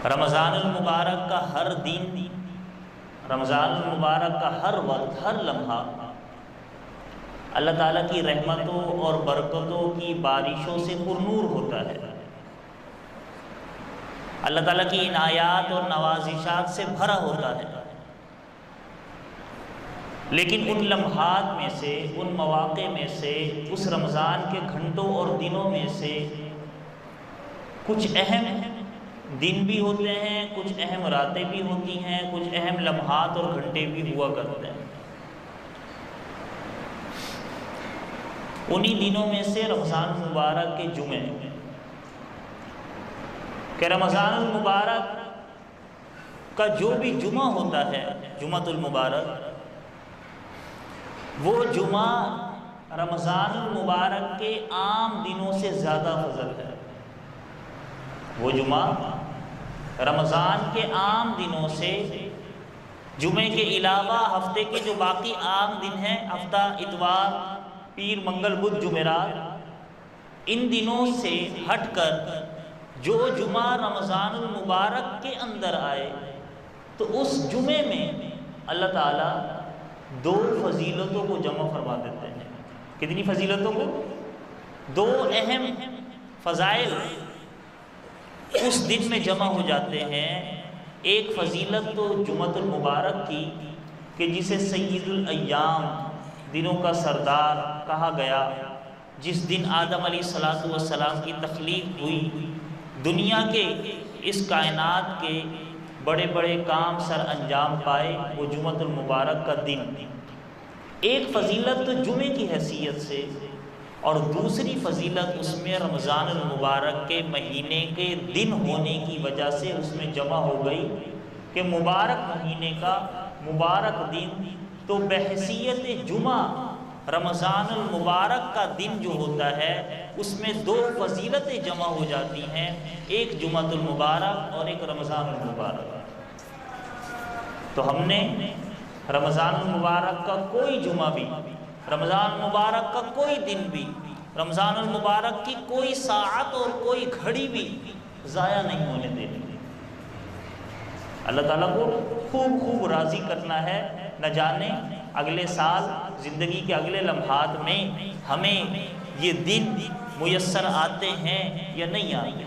رمضان المبارک کا ہر دن، رمضان المبارک کا ہر وقت، ہر لمحہ اللہ تعالیٰ کی رحمتوں اور برکتوں کی بارشوں سے پرنور ہوتا ہے، اللہ تعالیٰ کی عنایات اور نوازشات سے بھرا ہوتا ہے۔ لیکن ان لمحات میں سے، ان مواقع میں سے، اس رمضان کے گھنٹوں اور دنوں میں سے کچھ اہم دن بھی ہوتے ہیں، کچھ اہم راتیں بھی ہوتی ہیں، کچھ اہم لمحات اور گھنٹے بھی ہوا کرتے ہیں۔ انہی دنوں میں سے رمضان المبارک کے جمعے، کہ رمضان المبارک کا جو بھی جمعہ ہوتا ہے، جمعۃ المبارک، وہ جمعہ رمضان المبارک کے عام دنوں سے زیادہ فضل ہے۔ وہ جمعہ رمضان کے عام دنوں سے، جمعے کے علاوہ ہفتے کے جو باقی عام دن ہیں، ہفتہ، اتوار، پیر، منگل، بدھ، جمعرات، ان دنوں سے ہٹ کر جو جمعہ رمضان المبارک کے اندر آئے تو اس جمعے میں اللہ تعالیٰ دو فضیلتوں کو جمع فرما دیتے ہیں۔ کتنی فضیلتوں کو؟ دو اہم فضائل اس دن میں جمع ہو جاتے ہیں۔ ایک فضیلت تو جمعۃ المبارک کی، کہ جسے سید الایام، دنوں کا سردار کہا گیا، جس دن آدم علیہ السلام کی تخلیق ہوئی، دنیا کے اس کائنات کے بڑے بڑے کام سر انجام پائے، وہ جمعۃ المبارک کا دن۔ ایک فضیلت تو جمعے کی حیثیت سے، اور دوسری فضیلت اس میں رمضان المبارک کے مہینے کے دن ہونے کی وجہ سے اس میں جمع ہو گئی، کہ مبارک مہینے کا مبارک دن تو بحیثیت جمعہ رمضان المبارک کا دن جو ہوتا ہے، اس میں دو فضیلتیں جمع ہو جاتی ہیں، ایک جمعۃ المبارک اور ایک رمضان المبارک۔ تو ہم نے رمضان المبارک کا کوئی جمعہ بھی، رمضان المبارک کا کوئی دن بھی، رمضان المبارک کی کوئی ساعت اور کوئی گھڑی بھی ضائع نہیں ہونے دینی۔ اللہ تعالیٰ کو خوب خوب راضی کرنا ہے، نہ جانے اگلے سال زندگی کے اگلے لمحات میں ہمیں یہ دن میسر آتے ہیں یا نہیں آتے۔